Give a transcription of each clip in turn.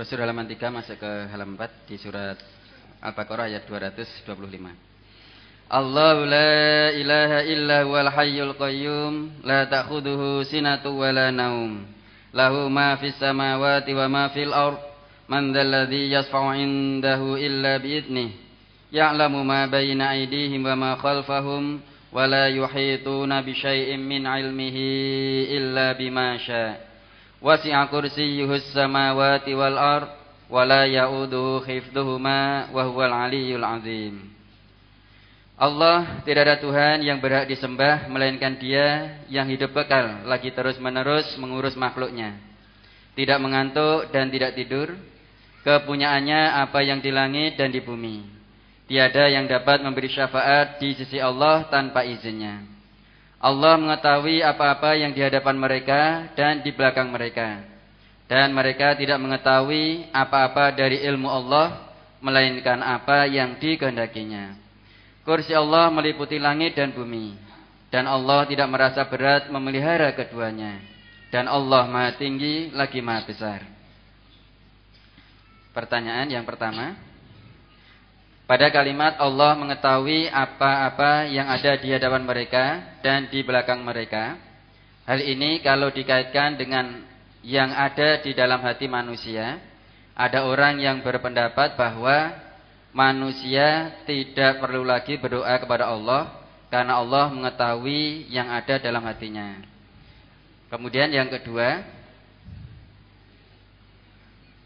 Brosur halaman 3 masuk ke halaman 4 di surat Al-Baqarah ayat 225. Allahu la ilaha illa huwal hayyul qayyum la ta'khudhuhu sinatun wa la naum lahu ma fis samawati wa ma fil ard man dzalladzi yashfa'u 'indahu illa bi'idnihi ya'lamu ma baina aydihim wa ma khalfahum wa la yuhituna bi syai'in min 'ilmihi illa bima syaa wasi'a kursiyyuhus samawati wal ard wa la ya'uduhu hifdhuhuma wa huwal 'aliyyul 'azim. Allah tidak ada Tuhan yang berhak disembah melainkan Dia yang hidup kekal lagi terus-menerus mengurus makhluknya, tidak mengantuk dan tidak tidur. Kepunyaannya apa yang di langit dan di bumi. Tiada yang dapat memberi syafaat di sisi Allah tanpa izinnya. Allah mengetahui apa-apa yang di hadapan mereka dan di belakang mereka, dan mereka tidak mengetahui apa-apa dari ilmu Allah melainkan apa yang dikehendakinya. Kursi Allah meliputi langit dan bumi, dan Allah tidak merasa berat memelihara keduanya, dan Allah Maha Tinggi lagi Maha Besar. Pertanyaan yang pertama, pada kalimat Allah mengetahui apa-apa yang ada di hadapan mereka dan di belakang mereka, hal ini kalau dikaitkan dengan yang ada di dalam hati manusia, ada orang yang berpendapat bahwa manusia tidak perlu lagi berdoa kepada Allah karena Allah mengetahui yang ada dalam hatinya. Kemudian yang kedua,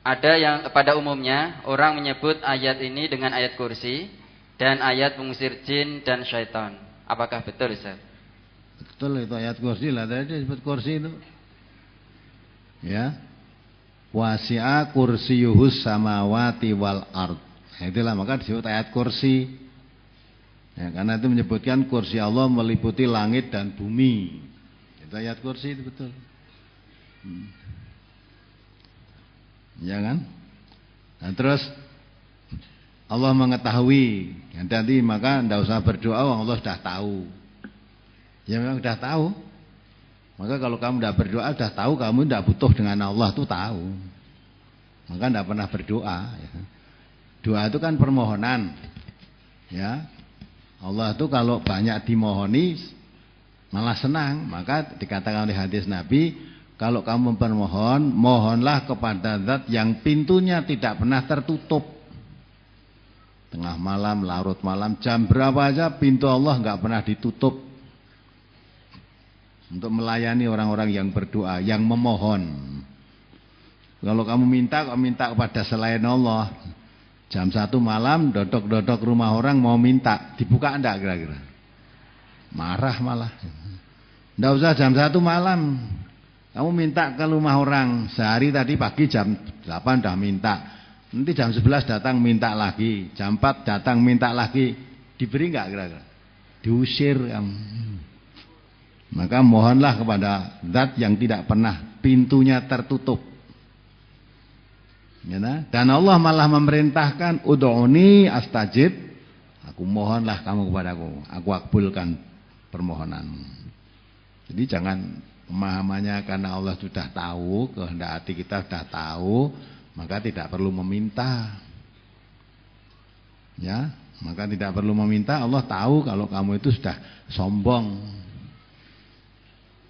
ada yang pada umumnya orang menyebut ayat ini dengan ayat kursi dan ayat mengusir jin dan syaitan. Apakah betul, Ustaz? Betul, itu ayat kursi lah, tadi disebut kursi itu. Ya. Wasi'a kursiyuhus samawati wal ard. Itulah maka disebut ayat kursi. Ya, karena itu menyebutkan kursi Allah meliputi langit dan bumi. Itu ayat kursi itu betul. Ya kan? Nah, terus Allah mengetahui. Ya, nanti maka tidak usah berdoa, Allah sudah tahu. Ya memang sudah tahu. Maka kalau kamu tidak berdoa sudah tahu, kamu tidak butuh dengan Allah itu tahu. Maka tidak pernah berdoa. Ya. Doa itu kan permohonan. Ya. Allah itu kalau banyak dimohoni malah senang. Maka dikatakan oleh hadis Nabi, kalau kamu bermohon, mohonlah kepada zat yang pintunya tidak pernah tertutup. Tengah malam, larut malam, jam berapa aja pintu Allah enggak pernah ditutup. Untuk melayani orang-orang yang berdoa, yang memohon. Kalau kamu minta, kok minta kepada selain Allah. Jam 1 malam, dodok-dodok rumah orang mau minta, dibuka enggak kira-kira? Marah malah. Enggak usah jam 1 malam. Kamu minta ke rumah orang, sehari tadi pagi jam 8 udah minta. Nanti jam 11 datang minta lagi, jam 4 datang minta lagi. Diberi enggak kira-kira? Diusir kamu. Maka mohonlah kepada zat yang tidak pernah pintunya tertutup. Ya, dan Allah malah memerintahkan ud'uni astajib, aku mohonlah kamu kepadaku, aku kabulkan permohonanmu. Jadi jangan pemahamannya karena Allah sudah tahu, kehendak hati kita sudah tahu, maka tidak perlu meminta. Ya, maka tidak perlu meminta, Allah tahu kalau kamu itu sudah sombong.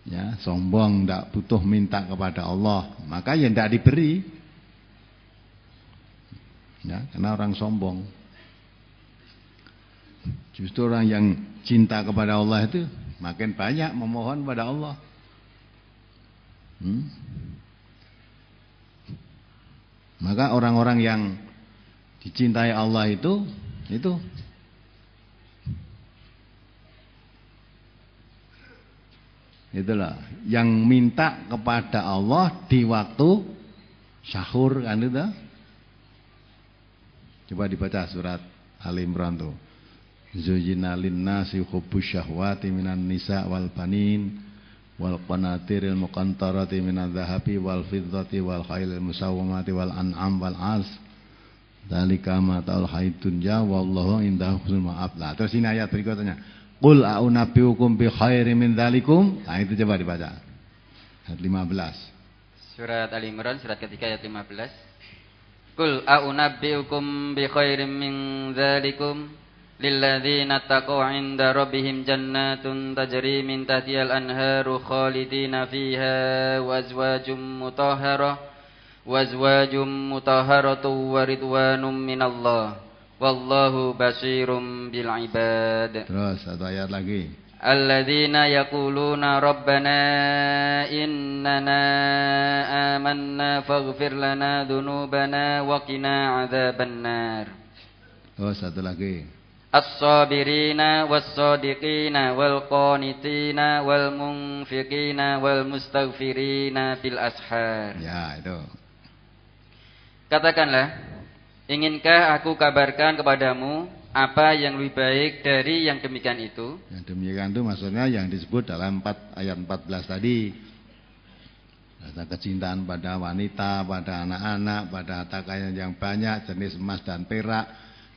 Ya, sombong, tidak butuh minta kepada Allah, maka ya tidak diberi. Ya, karena orang sombong. Justru orang yang cinta kepada Allah itu makin banyak memohon kepada Allah. Maka orang-orang yang dicintai Allah itu itulah yang minta kepada Allah di waktu sahur kan itu. Coba dibaca surat Al-Imran tuh. Zuyyina lin-nasi hubbus syahwati minan nisa wal banin wal qanatiril muqantarati minadz dzahabi wal fiddati wal khailil musawwamati wal an'am wal as. Dzalika mata'ul hayatud dunya wallahu indahu husnul ma'ab. Nah, terus ini ayat berikutnya. Qul a'unabbiukum bi khairin min dzalikum. Nah, itu coba dibaca. Ayat 15. Surat Al-Imran surat ketiga ayat 15. Qul a'unabbi'ukum bi khairin min dzalikum lilladzina taqaw 'inda rabbihim jannatun tajri min tahtihal anharu khalidina fiha wa azwajum mutahharatu wa ridwanum minallah wallahu basirum bil ibad. Terus satu ayat lagi. Alladzina yaquluna rabbana innana amanna faghfir lana dhunubana wa qina adzabannar. Oh, satu lagi. As-sabirina was-sadiqina wal qanitina wal munfiqina wal mustaghfirina bil ashar. Ya, itu. Katakanlah, inginkah aku kabarkan kepadamu apa yang lebih baik dari yang demikian itu? Yang demikian itu maksudnya yang disebut dalam ayat 14 tadi. Rasa kecintaan pada wanita, pada anak-anak, pada harta kekayaan yang banyak, jenis emas dan perak,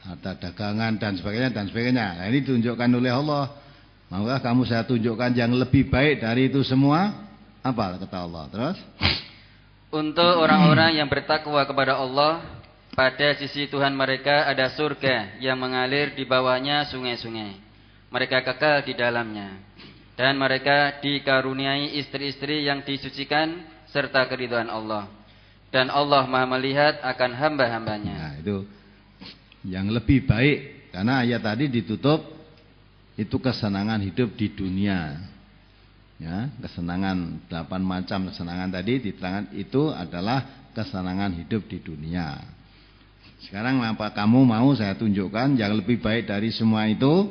harta dagangan dan sebagainya. Nah, ini ditunjukkan oleh Allah. Maka kamu saya tunjukkan yang lebih baik dari itu semua. Apa kata Allah? Terus? Untuk orang-orang yang bertakwa kepada Allah, pada sisi Tuhan mereka ada surga yang mengalir di bawahnya sungai-sungai. Mereka kekal di dalamnya. Dan mereka dikaruniai istri-istri yang disucikan serta keridhaan Allah. Dan Allah Maha melihat akan hamba-hambanya. Nah, itu yang lebih baik. Karena ayat tadi ditutup itu kesenangan hidup di dunia. Ya, kesenangan 8 macam kesenangan tadi diterangkan itu adalah kesenangan hidup di dunia. Sekarang apa kamu mau saya tunjukkan yang lebih baik dari semua itu?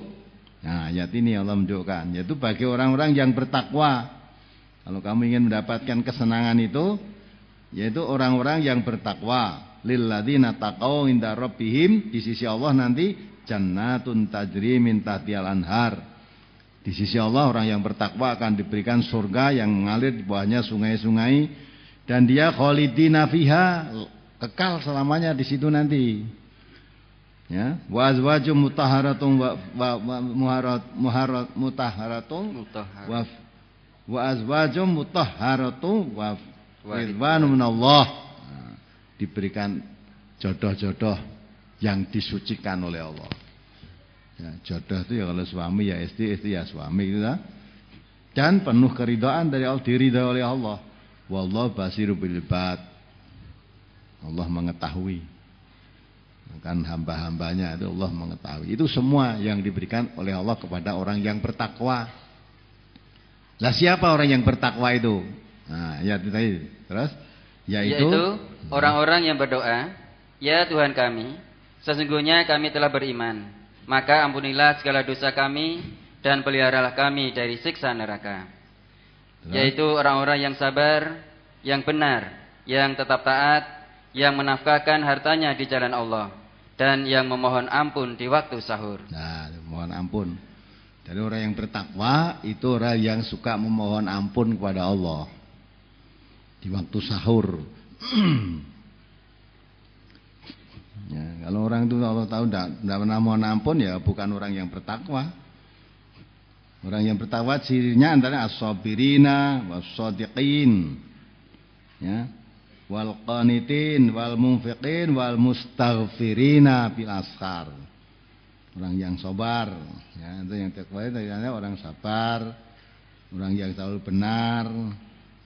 Nah, ayat ini Allah menunjukkan, yaitu bagi orang-orang yang bertakwa. Kalau kamu ingin mendapatkan kesenangan itu, yaitu orang-orang yang bertakwa. Lilladzina taqaw inda rabbihim, di sisi Allah nanti jannatun tajri min tahtihal anhar. Di sisi Allah orang yang bertakwa akan diberikan surga yang mengalir di bawahnya sungai-sungai dan dia khalidina fiha, kekal selamanya di situ nanti. Ya, wa azwajum mutahharatun wa azwajum mutahharatun wa ridwanun minallah. Nah, diberikan jodoh-jodoh yang disucikan oleh Allah. Ya, jodoh itu ya kalau suami ya istri, istri ya suami gitu lah. Dan penuh keridhaan dari Allah, diridhai oleh Allah. Wallahu basirul bil ibad. Allah mengetahui kan hamba-hambanya itu Allah mengetahui. Itu semua yang diberikan oleh Allah kepada orang yang bertakwa. Lah siapa orang yang bertakwa itu? Nah, ya tadi. Terus yaitu orang-orang yang berdoa, ya Tuhan kami, sesungguhnya kami telah beriman, maka ampunilah segala dosa kami dan peliharalah kami dari siksa neraka. Terus? Yaitu orang-orang yang sabar, yang benar, yang tetap taat, yang menafkahkan hartanya di jalan Allah, dan yang memohon ampun di waktu sahur. Nah, mohon ampun. Jadi orang yang bertakwa itu orang yang suka memohon ampun kepada Allah di waktu sahur. Ya, kalau orang itu Allah tahu tidak pernah mohon ampun, ya bukan orang yang bertakwa. Orang yang bertakwa cirinya antara as-sabirina was-shadiqin. Ya. Wal qanitin wal munfiqin wal mustaghfirina bil ashar. Orang yang sabar, ya, itu yang takwa itu orang sabar, orang yang selalu benar,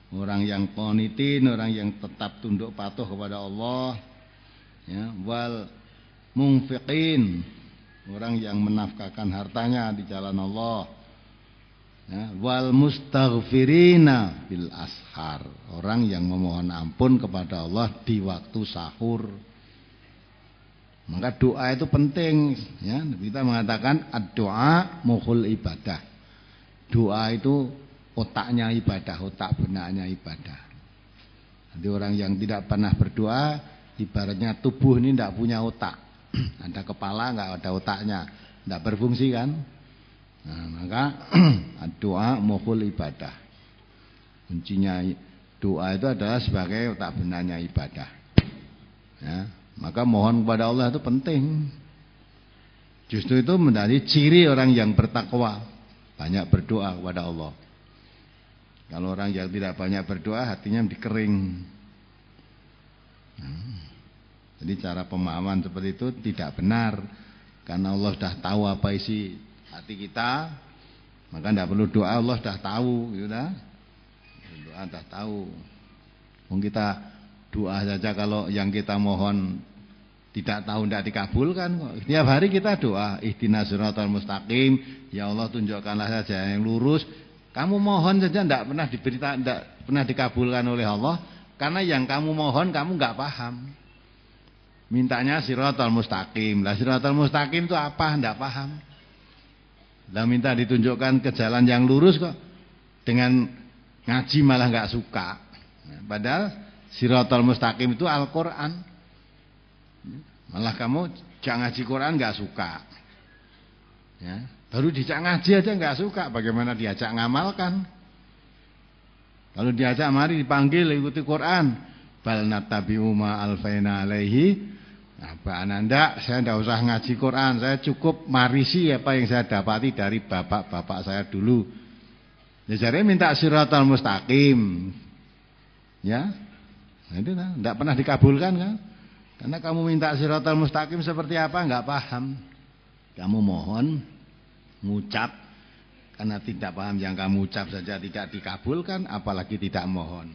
orang yang qanitin, orang yang tetap tunduk patuh kepada Allah, ya, wal munfiqin, orang yang menafkahkan hartanya di jalan Allah. Ya, wal mustaghfirina bil ashar, orang yang memohon ampun kepada Allah di waktu sahur. Maka doa itu penting, ya. Kita mengatakan ad-doa mukhul ibadah. Doa itu otaknya ibadah, otak benaknya ibadah. Jadi orang yang tidak pernah berdoa, ibaratnya tubuh ini tidak punya otak. Ada kepala, nggak ada otaknya, tidak berfungsi kan? Nah, maka doa mukhul ibadah. Kuncinya doa itu adalah sebagai otak benaknya ibadah. Ya, maka mohon kepada Allah itu penting. Justru itu menjadi ciri orang yang bertakwa, banyak berdoa kepada Allah. Kalau orang yang tidak banyak berdoa, hatinya dikering. Jadi cara pemahaman seperti itu tidak benar. Karena Allah sudah tahu apa isi hati kita, maka tidak perlu doa, Allah sudah tahu, sudah. Doa sudah tahu. Mungkin kita doa saja kalau yang kita mohon tidak tahu, tidak dikabulkan. Setiap hari kita doa, ihdinas siratal mustaqim, ya Allah tunjukkanlah saja yang lurus. Kamu mohon saja tidak pernah tidak pernah dikabulkan oleh Allah, karena yang kamu mohon kamu nggak paham. Mintanya siratal mustaqim. Lah siratal mustaqim itu apa? Tidak paham. Lah minta ditunjukkan ke jalan yang lurus kok dengan ngaji malah nggak suka. Padahal siratal mustaqim itu Al-Qur'an. Malah kamu jangan ngaji Quran nggak suka. Ya, baru dijak ngaji aja nggak suka, bagaimana diajak ngamalkan? Kalau diajak mari dipanggil ikuti Quran, bal nattabi'u ma alfaina alaihi. Apa ananda, saya tidak usah ngaji Quran, saya cukup marisi apa yang saya dapati dari bapak-bapak saya dulu. Ya jadi minta siratal mustaqim. Ya. Nah, itu kan tidak pernah dikabulkan kan? Karena kamu minta siratal mustaqim seperti apa enggak paham. Kamu mohon ngucap karena tidak paham yang kamu ucap saja tidak dikabulkan, apalagi tidak mohon.